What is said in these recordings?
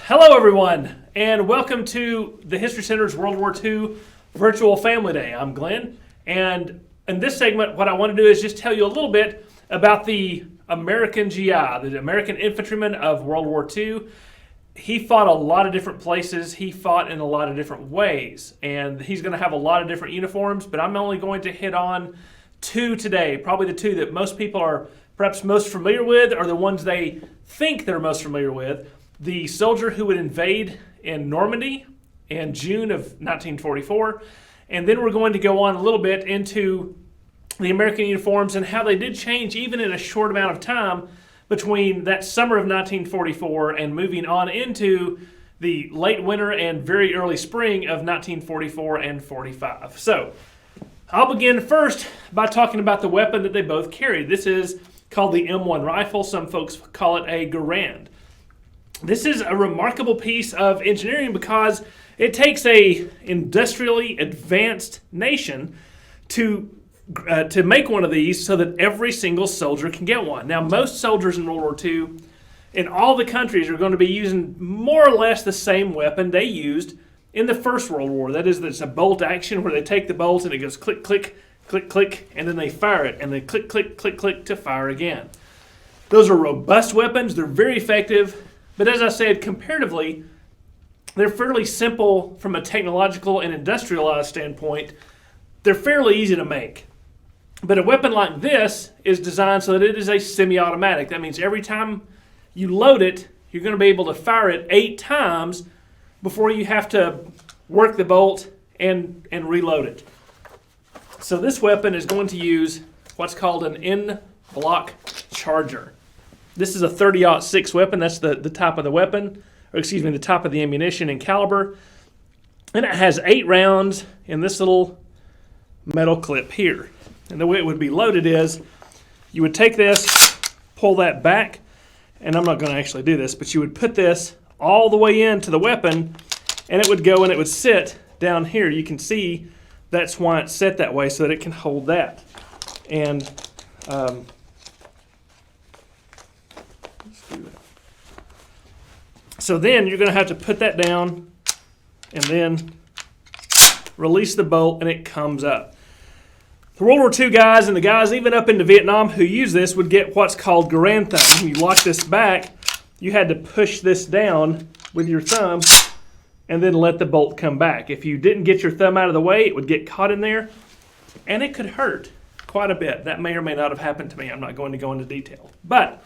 Hello, everyone, and welcome to the History Center's World War II Virtual Family Day. I'm Glenn, and in this segment, what I want to do is just tell you a little bit about the American GI, the American infantryman of World War II. He fought a lot of different places. He fought in a lot of different ways, and he's going to have a lot of different uniforms, but I'm only going to hit on two today, probably the two that most people are perhaps most familiar with, or the ones they think they're most familiar with. The soldier who would invade in Normandy in June of 1944. And then we're going to go on a little bit into the American uniforms and how they did change even in a short amount of time between that summer of 1944 and moving on into the late winter and very early spring of 1944 and 45. So I'll begin first by talking about the weapon that they both carried. This is called the M1 rifle. Some folks call it a Garand. This is a remarkable piece of engineering because it takes a industrially advanced nation to make one of these so that every single soldier can get one. Now, most soldiers in World War II in all the countries are going to be using more or less the same weapon they used in the First World War. That is, it's a bolt action where they take the bolt and it goes click, click, click, click, and then they fire it, and they click, click, click, click to fire again. Those are robust weapons. They're very effective. But as I said, comparatively, they're fairly simple from a technological and industrialized standpoint. They're fairly easy to make. But a weapon like this is designed so that it is a semi-automatic. That means every time you load it, you're going to be able to fire it 8 times before you have to work the bolt and reload it. So this weapon is going to use what's called an in-block charger. This is a 30-06 weapon. That's the top of the weapon, or excuse me, the top of the ammunition and caliber. And it has 8 rounds in this little metal clip here. And the way it would be loaded is you would take this, pull that back, and I'm not going to actually do this, but you would put this all the way into the weapon, and it would go and it would sit down here. You can see that's why it's set that way, so that it can hold that. And so then you're going to have to put that down and then release the bolt, and it comes up. The World War II guys and the guys even up into Vietnam who use this would get what's called Garand thumb. When you lock this back, you had to push this down with your thumb and then let the bolt come back. If you didn't get your thumb out of the way, it would get caught in there, and it could hurt quite a bit. That may or may not have happened to me. I'm not going to go into detail. But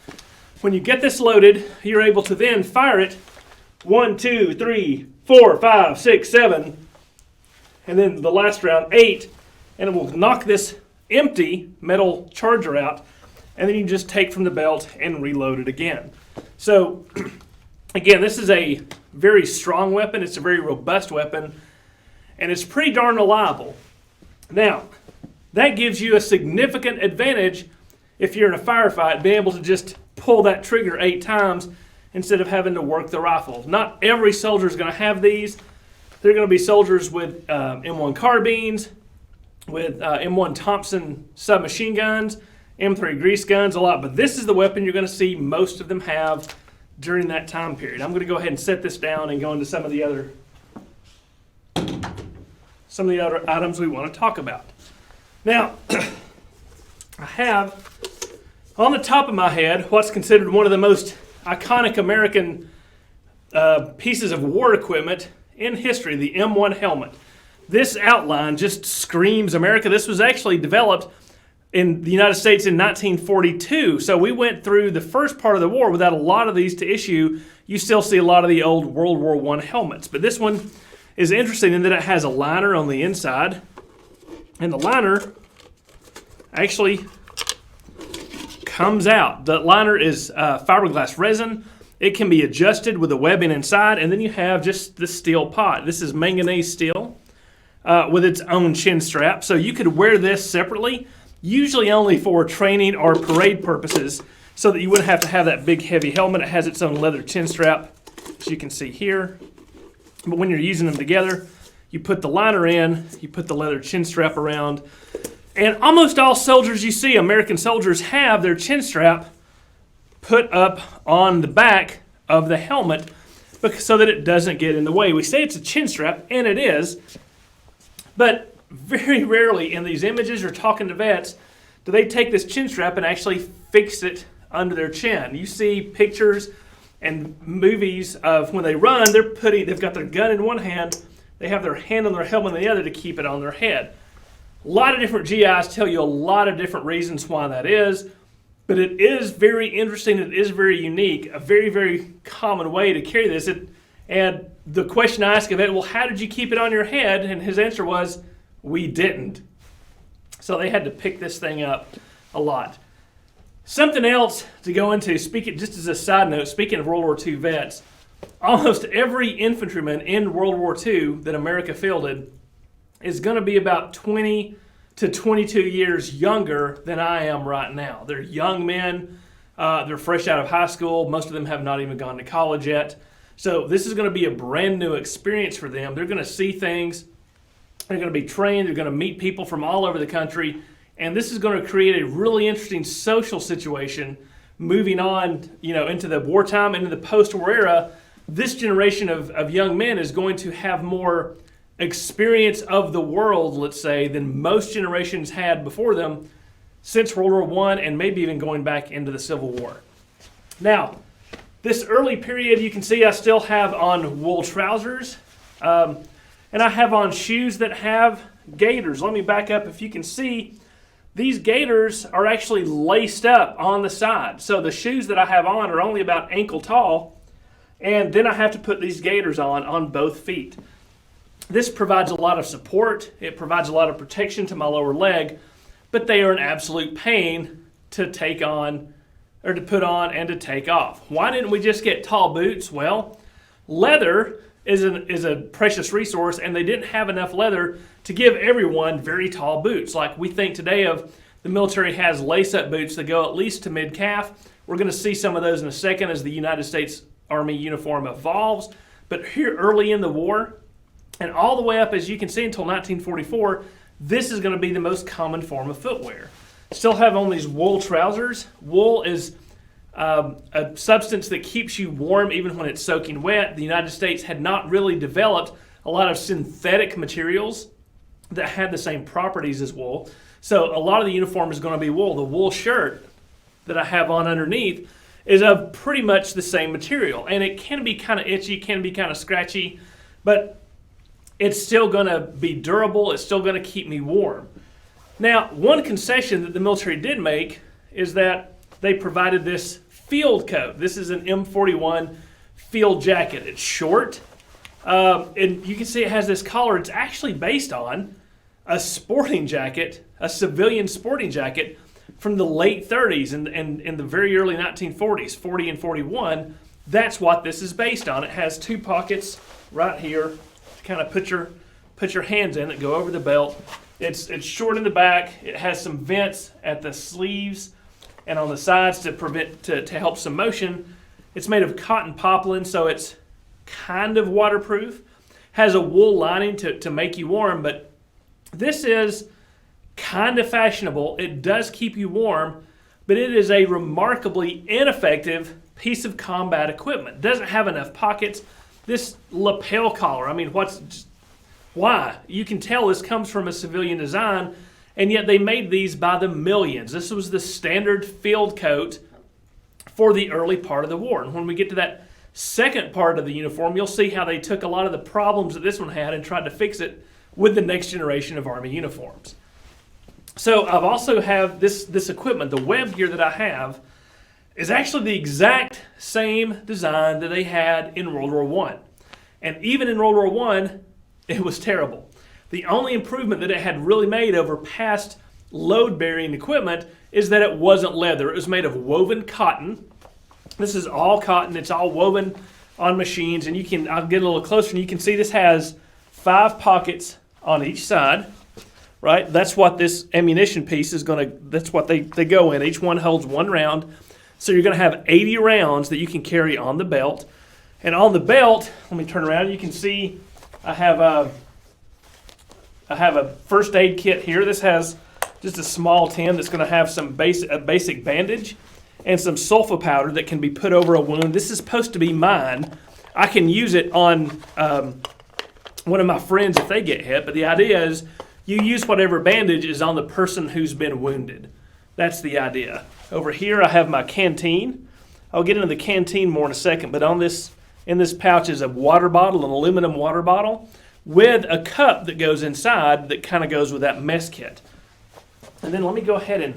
when you get this loaded, you're able to then fire it 1, 2, 3, 4, 5, 6, 7, and then the last round 8, and it will knock this empty metal charger out, and then you just take from the belt and reload it again. So again, this is a very strong weapon. It's a very robust weapon, and it's pretty darn reliable. Now, that gives you a significant advantage if you're in a firefight, being able to just pull that trigger 8 times instead of having to work the rifle. Not every soldier is going to have these. They're going to be soldiers with M1 carbines, with M1 Thompson submachine guns, M3 grease guns, a lot. But this is the weapon you're going to see most of them have during that time period. I'm going to go ahead and set this down and go into some of the other items we want to talk about. Now, I have on the top of my head what's considered one of the most iconic American pieces of war equipment in history, the M1 helmet. This outline just screams America. This was actually developed in the United States in 1942. So we went through the first part of the war without a lot of these to issue. You still see a lot of the old World War I helmets. But this one is interesting in that it has a liner on the inside. And the liner actually comes out. The liner is fiberglass resin. It can be adjusted with the webbing inside, and then you have just the steel pot. This is manganese steel with its own chin strap. So you could wear this separately, usually only for training or parade purposes, so that you wouldn't have to have that big heavy helmet. It has its own leather chin strap, as you can see here. But when you're using them together, you put the liner in, you put the leather chin strap around, and almost all soldiers you see, American soldiers, have their chin strap put up on the back of the helmet so that it doesn't get in the way. We say it's a chin strap, and it is, but very rarely in these images or talking to vets do they take this chin strap and actually fix it under their chin. You see pictures and movies of when they run, they've got their gun in one hand, they have their hand on their helmet in the other to keep it on their head. A lot of different GIs tell you a lot of different reasons why that is, but it is very interesting, it is very unique, a very, very common way to carry this. And the question I asked of it, well, how did you keep it on your head? And his answer was, we didn't. So they had to pick this thing up a lot. Something else to go into, speaking just as a side note, speaking of World War II vets, almost every infantryman in World War II that America fielded is going to be about 20 to 22 years younger than I am right now. They're young men. They're fresh out of high school. Most of them have not even gone to college yet. So this is going to be a brand new experience for them. They're going to see things. They're going to be trained. They're going to meet people from all over the country. And this is going to create a really interesting social situation moving on, into the wartime, into the post-war era. This generation of young men is going to have more experience of the world, let's say, than most generations had before them since World War I and maybe even going back into the Civil War. Now, this early period, you can see I still have on wool trousers, and I have on shoes that have gaiters. Let me back up. If you can see, these gaiters are actually laced up on the side. So the shoes that I have on are only about ankle tall, and then I have to put these gaiters on both feet. This provides a lot of support. It provides a lot of protection to my lower leg, but they are an absolute pain to take on, or to put on and to take off. Why didn't we just get tall boots? Well, leather is a precious resource, and they didn't have enough leather to give everyone very tall boots. Like we think today of, the military has lace-up boots that go at least to mid-calf. We're going to see some of those in a second as the United States Army uniform evolves. But here early in the war, and all the way up, as you can see, until 1944, this is going to be the most common form of footwear. Still have on these wool trousers. Wool is a substance that keeps you warm even when it's soaking wet. The United States had not really developed a lot of synthetic materials that had the same properties as wool. So a lot of the uniform is going to be wool. The wool shirt that I have on underneath is of pretty much the same material. And it can be kind of itchy, can be kind of scratchy, but it's still going to be durable. It's still going to keep me warm. Now, one concession that the military did make is that they provided this field coat. This is an M41 field jacket. It's short, and you can see it has this collar. It's actually based on a sporting jacket, a civilian sporting jacket from the late 30s and the very early 1940s, 40 and 41. That's what this is based on. It has two pockets right here to kind of put your hands in that go over the belt. It's short in the back. It has some vents at the sleeves and on the sides to help some motion. It's made of cotton poplin, so it's kind of waterproof. Has a wool lining to make you warm, but this is kind of fashionable. It does keep you warm, but it is a remarkably ineffective piece of combat equipment. It doesn't have enough pockets. This lapel collar, why? You can tell this comes from a civilian design, and yet they made these by the millions. This was the standard field coat for the early part of the war. And when we get to that second part of the uniform, you'll see how they took a lot of the problems that this one had and tried to fix it with the next generation of Army uniforms. So I've also have this equipment. The web gear that I have is actually the exact same design that they had in World War I. And even in World War I, it was terrible. The only improvement that it had really made over past load-bearing equipment is that it wasn't leather. It was made of woven cotton. This is all cotton. It's all woven on machines. And I'll get a little closer, and you can see this has 5 pockets on each side. Right? That's what this ammunition piece is that's what they go in. Each one holds 1 round. So you're going to have 80 rounds that you can carry on the belt. And on the belt, let me turn around, you can see I have a first aid kit here. This has just a small tin that's going to have some basic bandage and some sulfa powder that can be put over a wound. This is supposed to be mine. I can use it on one of my friends if they get hit. But the idea is you use whatever bandage is on the person who's been wounded. That's the idea. Over here I have my canteen. I'll get into the canteen more in a second, but in this pouch is a water bottle, an aluminum water bottle, with a cup that goes inside that kind of goes with that mess kit. And then let me go ahead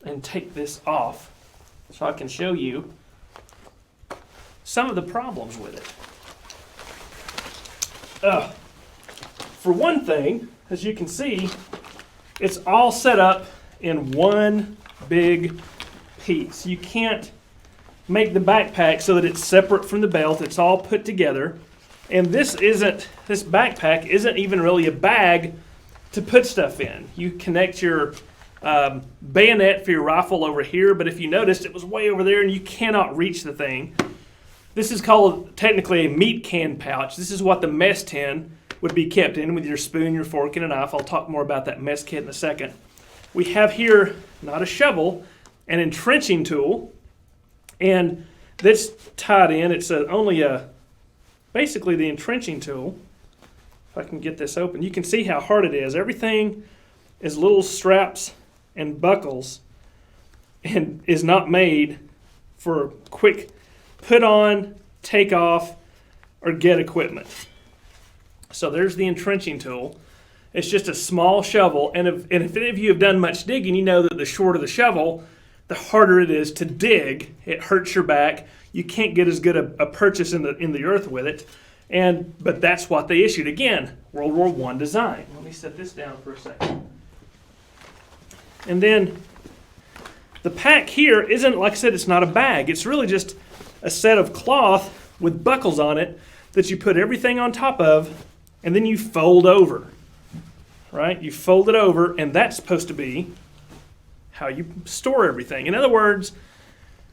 and take this off so I can show you some of the problems with it. For one thing, as you can see, it's all set up in one big piece. You can't make the backpack so that it's separate from the belt. It's all put together. And this backpack isn't even really a bag to put stuff in. You connect your bayonet for your rifle over here, but if you noticed, it was way over there and you cannot reach the thing. This is called technically a meat can pouch. This is what the mess tin would be kept in with your spoon, your fork, and a knife. I'll talk more about that mess kit in a second. We have here, not a shovel, an entrenching tool, and that's tied in. It's basically the entrenching tool. If I can get this open, you can see how hard it is. Everything is little straps and buckles and is not made for quick put on, take off, or get equipment. So there's the entrenching tool. It's just a small shovel, and if any of you have done much digging, you know that the shorter the shovel, the harder it is to dig. It hurts your back. You can't get as good a purchase in the earth with it. But that's what they issued. Again, World War I design. Let me set this down for a second. And then the pack here isn't, like I said, it's not a bag. It's really just a set of cloth with buckles on it that you put everything on top of, and then you fold over. Right? You fold it over, and that's supposed to be how you store everything. In other words,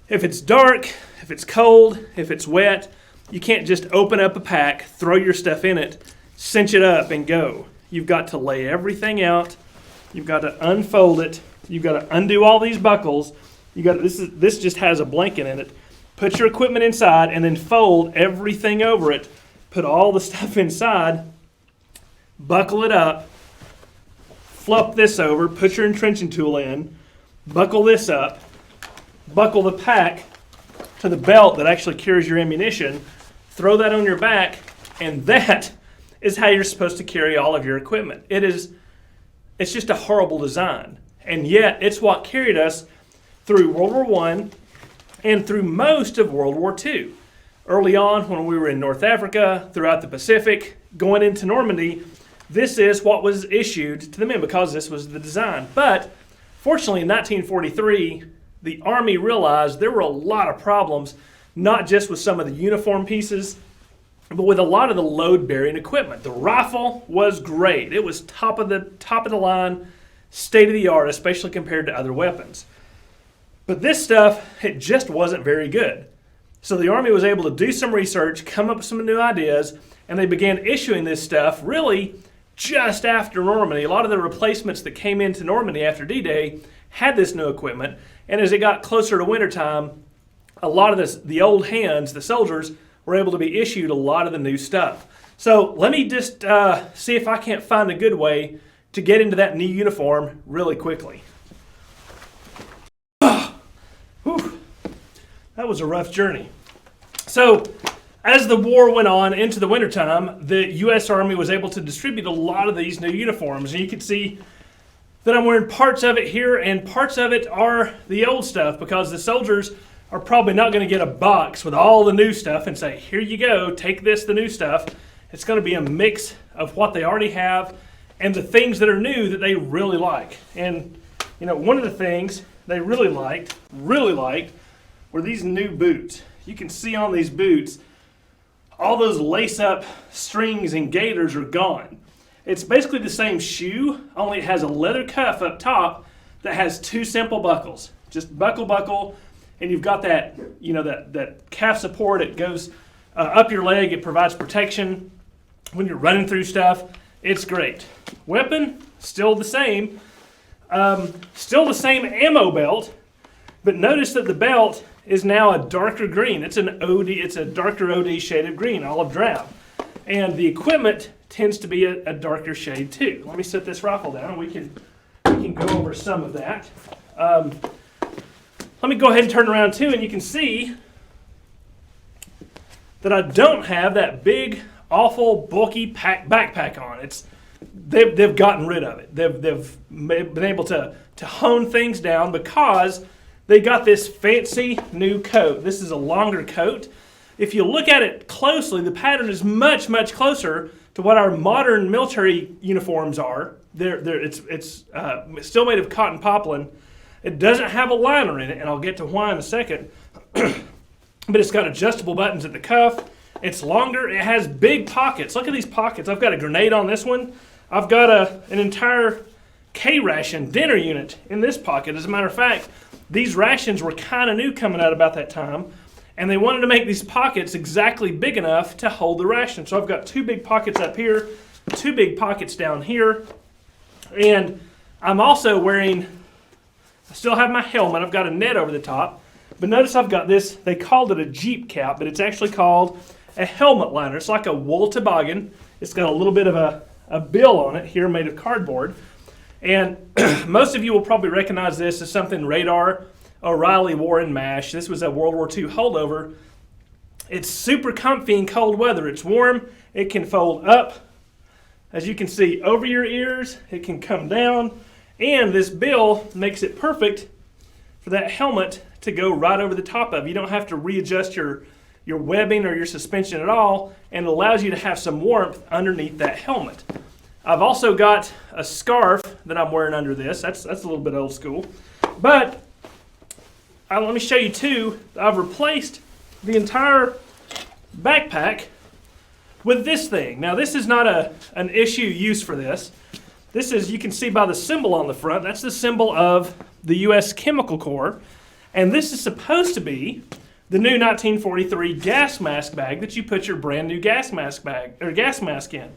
if it's dark, if it's cold, if it's wet, you can't just open up a pack, throw your stuff in it, cinch it up, and go. You've got to lay everything out. You've got to unfold it. You've got to undo all these buckles. This just has a blanket in it. Put your equipment inside, and then fold everything over it. Put all the stuff inside. Buckle it up. Flop this over. Put your entrenching tool in. Buckle this up. Buckle the pack to the belt that actually carries your ammunition. Throw that on your back, and that is how you're supposed to carry all of your equipment. It's just a horrible design, and yet it's what carried us through World War I and through most of World War II. Early on, when we were in North Africa, throughout the Pacific, going into Normandy, this is what was issued to the men because this was the design. But fortunately, in 1943, the Army realized there were a lot of problems, not just with some of the uniform pieces, but with a lot of the load-bearing equipment. The rifle was great. It was top of the line, state-of-the-art, especially compared to other weapons. But this stuff, it just wasn't very good. So the Army was able to do some research, come up with some new ideas, and they began issuing this stuff really just after Normandy. A lot of the replacements that came into Normandy after D-Day had this new equipment, and as it got closer to wintertime, a lot of the old hands, the soldiers, were able to be issued a lot of the new stuff. So let me just see if I can't find a good way to get into that new uniform really quickly. Whew. That was a rough journey. So as the war went on into the wintertime, the U.S. Army was able to distribute a lot of these new uniforms. And you can see that I'm wearing parts of it here, and parts of it are the old stuff because the soldiers are probably not going to get a box with all the new stuff and say, here you go, take this, the new stuff. It's going to be a mix of what they already have and the things that are new that they really like. And, one of the things they really liked, were these new boots. You can see on these boots, all those lace-up strings and gaiters are gone. It's basically the same shoe, only it has a leather cuff up top that has two simple buckles. Just buckle, and you've got that, that calf support. It goes up your leg. It provides protection when you're running through stuff. It's great. Weapon, still the same. Still the same ammo belt, but notice that the belt is now a darker green. It's an OD, it's a darker OD shade of green, olive drab. And the equipment tends to be a darker shade too. Let me set this rifle down and we can go over some of that. Let me go ahead and turn around too, and you can see that I don't have that big, awful, bulky backpack on. They've gotten rid of it. They've been able to hone things down because they got this fancy new coat. This is a longer coat. If you look at it closely, the pattern is much, much closer to what our modern military uniforms are. It's still made of cotton poplin. It doesn't have a liner in it, and I'll get to why in a second. But it's got adjustable buttons at the cuff. It's longer. It has big pockets. Look at these pockets. I've got a grenade on this one. I've got an entire K-ration dinner unit in this pocket. As a matter of fact, these rations were kind of new coming out about that time, and they wanted to make these pockets exactly big enough to hold the ration. So I've got two big pockets up here, two big pockets down here, and I'm also wearing, I still have my helmet. I've got a net over the top, but notice I've got this, they called it a Jeep cap, but it's actually called a helmet liner. It's like a wool toboggan. It's got a little bit of a bill on it here made of cardboard. And most of you will probably recognize this as something Radar O'Reilly wore in MASH. This was a World War II holdover. It's super comfy in cold weather. It's warm. It can fold up, as you can see, over your ears. It can come down. And this bill makes it perfect for that helmet to go right over the top of. You don't have to readjust your webbing or your suspension at all, and it allows you to have some warmth underneath that helmet. I've also got a scarf that I'm wearing under this. That's a little bit old school. But let me show you too, I've replaced the entire backpack with this thing. Now this is not an issue use for this. This is, you can see by the symbol on the front, that's the symbol of the U.S. Chemical Corps. And this is supposed to be the new 1943 gas mask bag that you put your brand new gas mask in.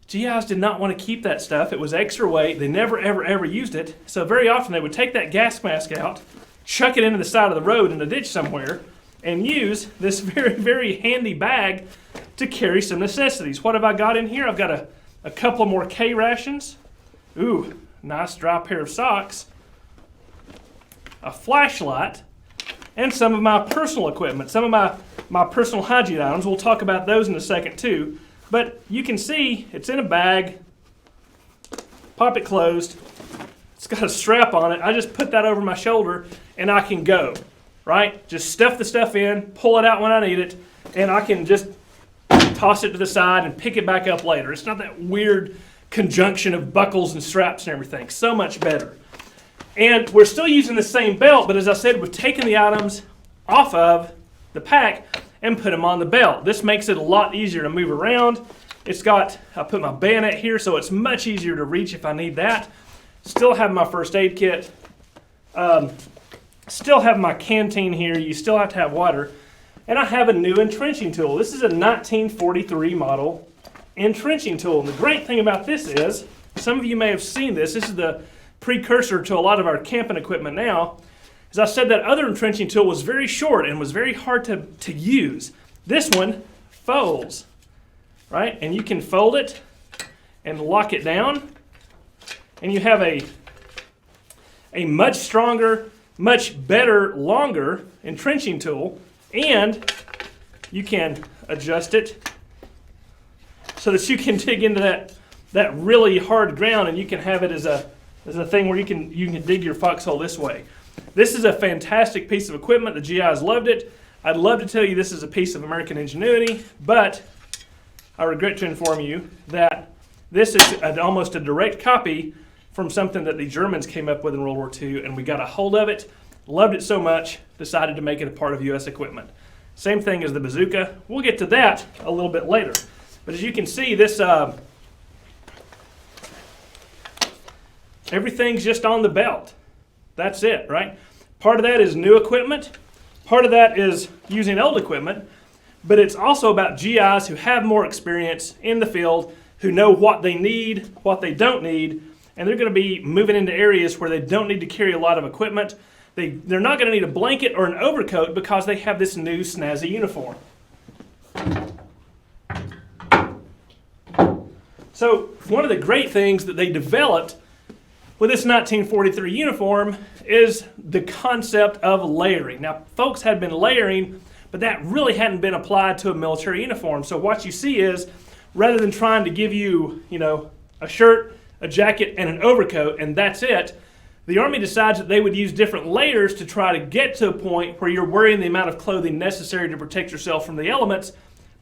GIs did not want to keep that stuff. It was extra weight. They never, ever, ever used it. So very often they would take that gas mask out, chuck it into the side of the road in a ditch somewhere, and use this very, very handy bag to carry some necessities. What have I got in here? I've got a couple more K rations. Ooh, nice dry pair of socks. A flashlight, and some of my personal equipment, some of my personal hygiene items. We'll talk about those in a second too. But you can see it's in a bag, pop it closed, it's got a strap on it. I just put that over my shoulder and I can go, right? Just stuff the stuff in, pull it out when I need it, and I can just toss it to the side and pick it back up later. It's not that weird conjunction of buckles and straps and everything. So much better. And we're still using the same belt, but as I said, we've taken the items off of the pack and put them on the belt. This makes it a lot easier to move around. I put my bayonet here, so it's much easier to reach if I need that. Still have my first aid kit. Still have my canteen here. You still have to have water. And I have a new entrenching tool. This is a 1943 model entrenching tool. And the great thing about this is, some of you may have seen this. This is the precursor to a lot of our camping equipment now. As I said, that other entrenching tool was very short and was very hard to use. This one folds, right? And you can fold it and lock it down, and you have a much stronger, much better, longer entrenching tool, and you can adjust it so that you can dig into that really hard ground, and you can have it as a thing where you can dig your foxhole this way. This is a fantastic piece of equipment. The GIs loved it. I'd love to tell you this is a piece of American ingenuity, but I regret to inform you that this is almost a direct copy from something that the Germans came up with in World War II, and we got a hold of it, loved it so much, decided to make it a part of U.S. equipment. Same thing as the bazooka. We'll get to that a little bit later. But as you can see, this everything's just on the belt. That's it, right? Part of that is new equipment. Part of that is using old equipment. But it's also about GIs who have more experience in the field, who know what they need, what they don't need, and they're going to be moving into areas where they don't need to carry a lot of equipment. They're not going to need a blanket or an overcoat because they have this new snazzy uniform. So one of the great things that they developed with this 1943 uniform is the concept of layering. Now, folks had been layering, but that really hadn't been applied to a military uniform. So what you see is, rather than trying to give you, a shirt, a jacket, and an overcoat, and that's it, the Army decides that they would use different layers to try to get to a point where you're wearing the amount of clothing necessary to protect yourself from the elements,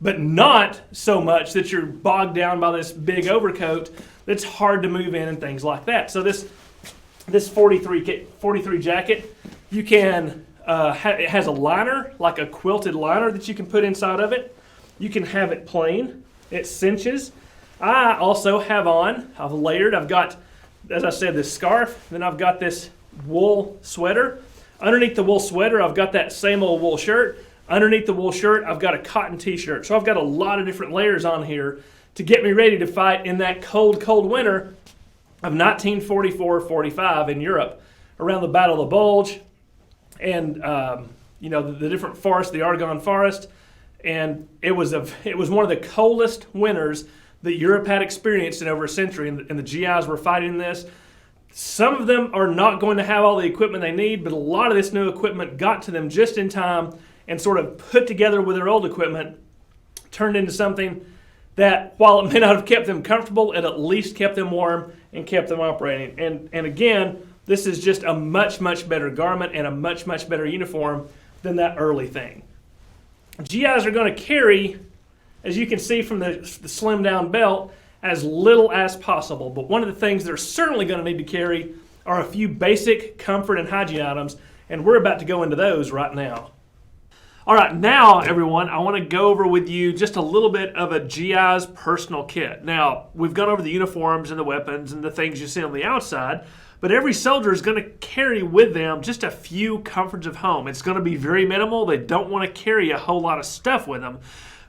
but not so much that you're bogged down by this big overcoat that's hard to move in and things like that. So this 43 jacket, you can it has a liner, like a quilted liner that you can put inside of it. You can have it plain. It cinches. I also have on, I've layered, I've got, as I said, this scarf, then I've got this wool sweater. Underneath the wool sweater, I've got that same old wool shirt. Underneath the wool shirt, I've got a cotton t-shirt. So I've got a lot of different layers on here to get me ready to fight in that cold, cold winter of 1944-45 in Europe, around the Battle of the Bulge, and the different forests, the Argonne Forest, and it was one of the coldest winters that Europe had experienced in over a century, and the GIs were fighting this. Some of them are not going to have all the equipment they need, but a lot of this new equipment got to them just in time and sort of put together with their old equipment, turned into something that, while it may not have kept them comfortable, it at least kept them warm and kept them operating. And again, this is just a much, much better garment and a much, much better uniform than that early thing. GIs are going to carry, as you can see from the slim down belt, as little as possible. But one of the things they're certainly going to need to carry are a few basic comfort and hygiene items, and we're about to go into those right now. All right, now, everyone, I want to go over with you just a little bit of a GI's personal kit. Now, we've gone over the uniforms and the weapons and the things you see on the outside, but every soldier is going to carry with them just a few comforts of home. It's going to be very minimal. They don't want to carry a whole lot of stuff with them.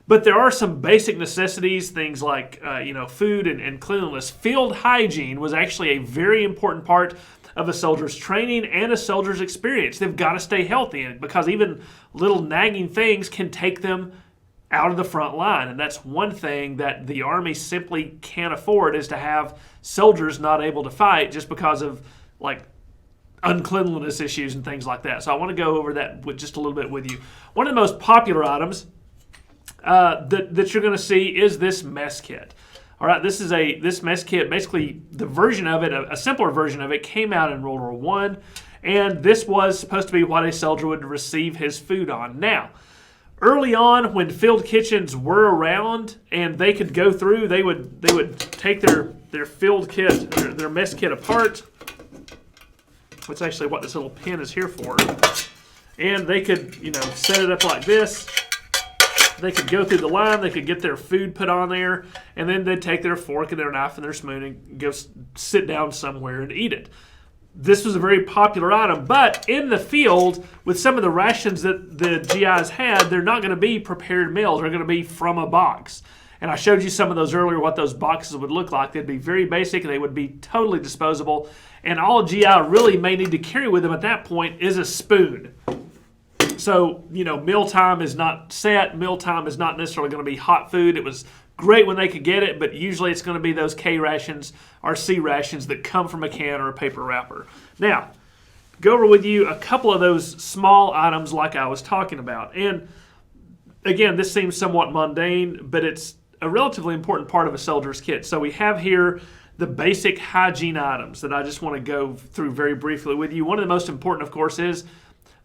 But there are some basic necessities, things like food and cleanliness. Field hygiene was actually a very important part of a soldier's training and a soldier's experience. They've got to stay healthy, because even little nagging things can take them out of the front line. And that's one thing that the Army simply can't afford, is to have soldiers not able to fight just because of uncleanliness issues and things like that. So I want to go over that with just a little bit with you. One of the most popular items that you're going to see is this mess kit. All right, this mess kit, basically the version of it, a simpler version of it, came out in World War I, and this was supposed to be what a soldier would receive his food on. Now, early on, when field kitchens were around and they could go through, they would take their field kit, their mess kit apart. That's actually what this little pin is here for. And they could, set it up like this. They could go through the line, they could get their food put on there, and then they'd take their fork and their knife and their spoon and go sit down somewhere and eat it. This was a very popular item, but in the field, with some of the rations that the GIs had, they're not going to be prepared meals. They're going to be from a box. And I showed you some of those earlier, what those boxes would look like. They'd be very basic, and they would be totally disposable. And all a GI really may need to carry with them at that point is a spoon. So, mealtime is not set. Mealtime is not necessarily going to be hot food. It was great when they could get it, but usually it's going to be those K rations or C rations that come from a can or a paper wrapper. Now, go over with you a couple of those small items like I was talking about. And again, this seems somewhat mundane, but it's a relatively important part of a soldier's kit. So we have here the basic hygiene items that I just want to go through very briefly with you. One of the most important, of course, is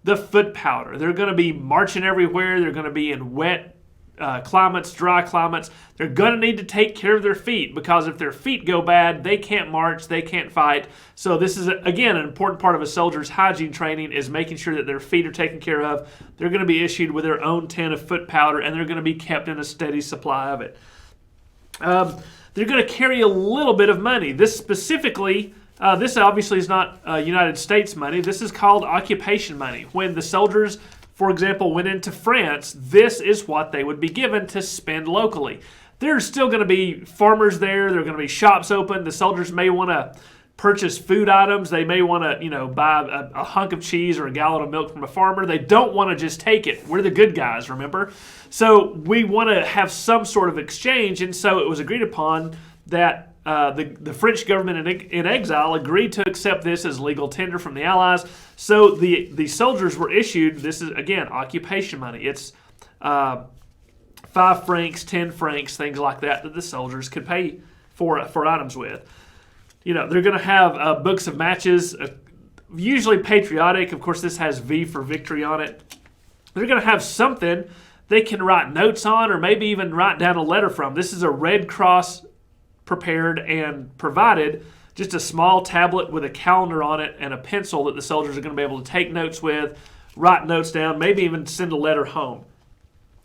the foot powder. They're going to be marching everywhere. They're going to be in wet climates, dry climates. They're going to need to take care of their feet, because if their feet go bad, they can't march, they can't fight. So this is, again, an important part of a soldier's hygiene training, is making sure that their feet are taken care of. They're going to be issued with their own tin of foot powder, and they're going to be kept in a steady supply of it. They're going to carry a little bit of money. This specifically, this obviously is not United States money. This is called occupation money. When the soldiers, for example, went into France, this is what they would be given to spend locally. There's still going to be farmers there. There are going to be shops open. The soldiers may want to purchase food items. They may want to, buy a hunk of cheese or a gallon of milk from a farmer. They don't want to just take it. We're the good guys, remember? So we want to have some sort of exchange, and so it was agreed upon that the French government in exile agreed to accept this as legal tender from the Allies. So the soldiers were issued, this is, again, occupation money. It's 5 francs, 10 francs, things like that the soldiers could pay for items with. They're going to have books of matches, usually patriotic. Of course, this has V for victory on it. They're going to have something they can write notes on, or maybe even write down a letter from. This is a Red Cross prepared and provided, just a small tablet with a calendar on it and a pencil that the soldiers are going to be able to take notes with, write notes down, maybe even send a letter home.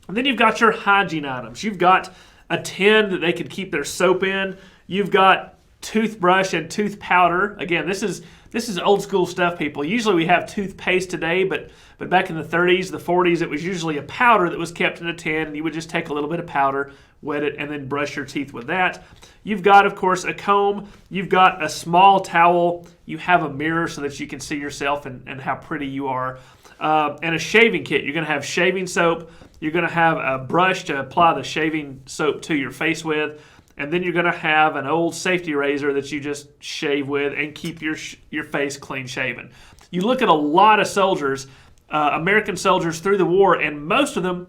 And then you've got your hygiene items. You've got a tin that they could keep their soap in. You've got toothbrush and tooth powder. Again, this is old school stuff, people. Usually we have toothpaste today, but back in the 30s, the 40s, it was usually a powder that was kept in a tin, and you would just take a little bit of powder, wet it, and then brush your teeth with that. You've got, of course, a comb. You've got a small towel. You have a mirror so that you can see yourself and how pretty you are. And a shaving kit. You're going to have shaving soap. You're going to have a brush to apply the shaving soap to your face with. And then you're going to have an old safety razor that you just shave with and keep your face clean shaven. You look at a lot of soldiers, American soldiers through the war, and most of them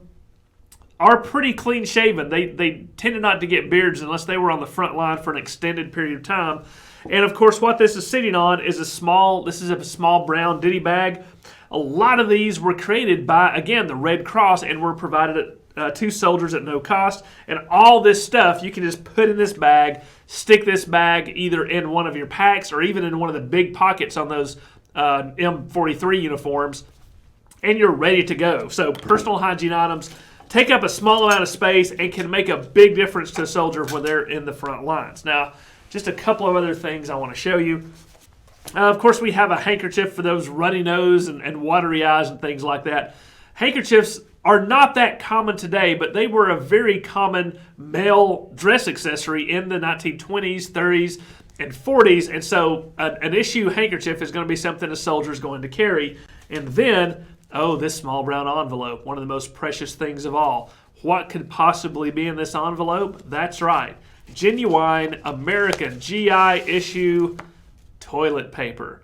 are pretty clean shaven. They tended not to get beards unless they were on the front line for an extended period of time. And of course, what this is sitting on is a small brown ditty bag. A lot of these were created by, again, the Red Cross and were provided to soldiers at no cost. And all this stuff you can just put in this bag, stick this bag either in one of your packs or even in one of the big pockets on those M43 uniforms, and you're ready to go. So personal hygiene items take up a small amount of space and can make a big difference to a soldier when they're in the front lines. Now, just a couple of other things I want to show you. Of course, we have a handkerchief for those runny nose and watery eyes and things like that. Handkerchiefs are not that common today, but they were a very common male dress accessory in the 1920s, 30s, and 40s. And so an issue handkerchief is going to be something a soldier is going to carry. And then, this small brown envelope, one of the most precious things of all. What could possibly be in this envelope? That's right. Genuine American GI issue toilet paper,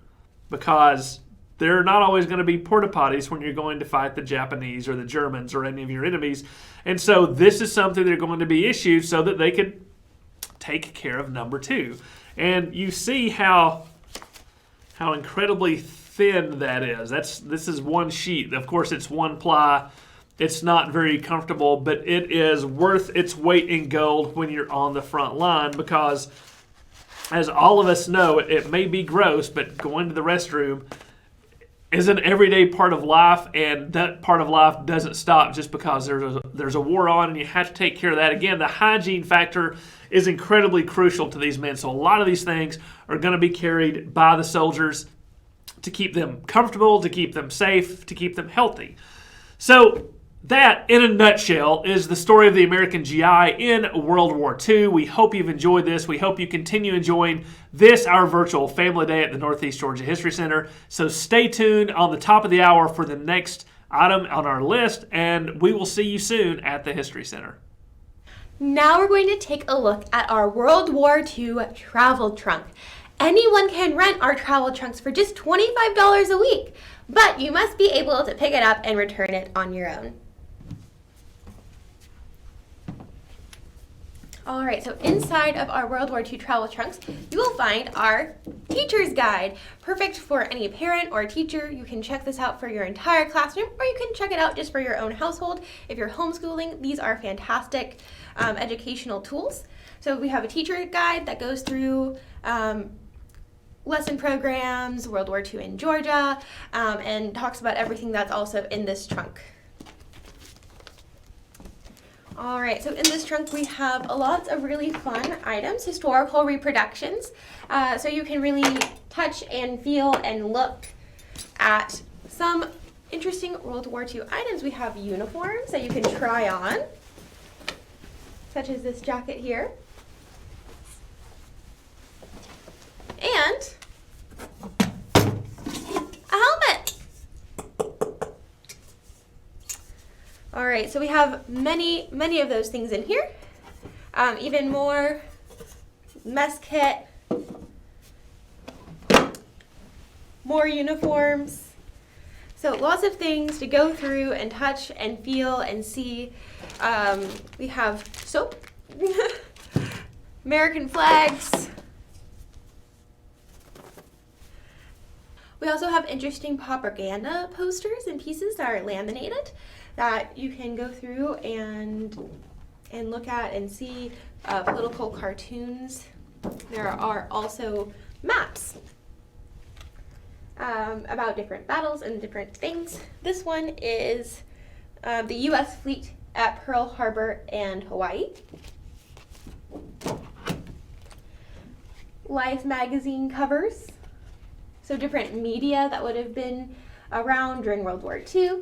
because there are not always going to be porta potties when you're going to fight the Japanese or the Germans or any of your enemies. And so this is something they're going to be issued so that they could take care of number 2. And you see how incredibly thin that is. This is one sheet. Of course, it's one ply. It's not very comfortable, but it is worth its weight in gold when you're on the front line, because as all of us know, it may be gross, but going to the restroom is an everyday part of life, and that part of life doesn't stop just because there's a war on and you have to take care of that. Again, the hygiene factor is incredibly crucial to these men. So a lot of these things are going to be carried by the soldiers to keep them comfortable, to keep them safe, to keep them healthy. So that, in a nutshell, is the story of the American GI in World War II. We hope you've enjoyed this. We hope you continue enjoying this, our virtual Family Day at the Northeast Georgia History Center. So stay tuned on the top of the hour for the next item on our list, and we will see you soon at the History Center. Now we're going to take a look at our World War II travel trunk. Anyone can rent our travel trunks for just $25 a week, but you must be able to pick it up and return it on your own. All right, so inside of our World War II travel trunks, you will find our teacher's guide, perfect for any parent or teacher. You can check this out for your entire classroom, or you can check it out just for your own household. If you're homeschooling, these are fantastic educational tools. So we have a teacher guide that goes through lesson programs, World War II in Georgia, and talks about everything that's also in this trunk. All right, so in this trunk we have a lot of really fun items, historical reproductions, so you can really touch and feel and look at some interesting World War II items. We have uniforms that you can try on, such as this jacket here. And a helmet. All right, so we have many of those things in here. Even more mess kit, more uniforms. So lots of things to go through and touch and feel and see. We have soap, American flags. We also have interesting propaganda posters and pieces that are laminated that you can go through and look at and see political cartoons. There are also maps about different battles and different things. This one is the U.S. fleet at Pearl Harbor and Hawaii. Life magazine covers, so different media that would have been around during World War II.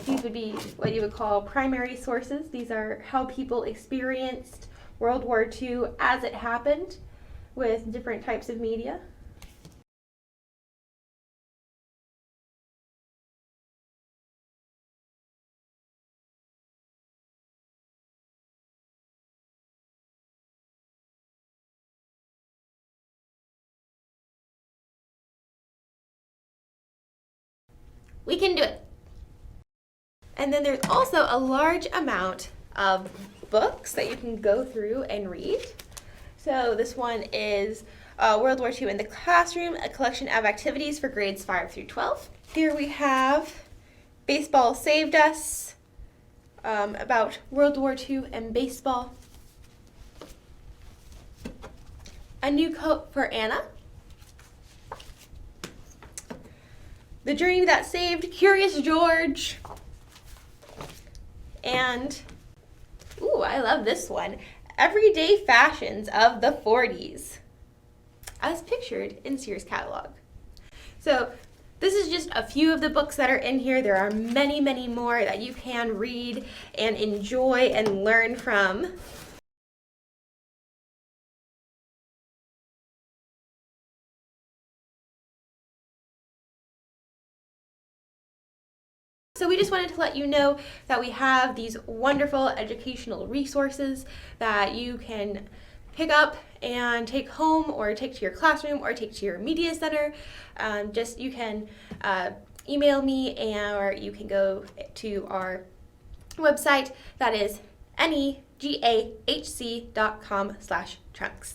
These would be what you would call primary sources. These are how people experienced World War II as it happened with different types of media. We can do it. And then there's also a large amount of books that you can go through and read. So this one is World War II in the Classroom, a collection of activities for grades 5 through 12. Here we have Baseball Saved Us, about World War II and baseball. A New Coat for Anna. The Journey That Saved Curious George. And, ooh, I love this one. Everyday Fashions of the 40s, as pictured in Sears catalog. So this is just a few of the books that are in here. There are many more that you can read and enjoy and learn from. So we just wanted to let you know that we have these wonderful educational resources that you can pick up and take home or take to your classroom or take to your media center. You can email me, or you can go to our website that is negahc.com/trunks.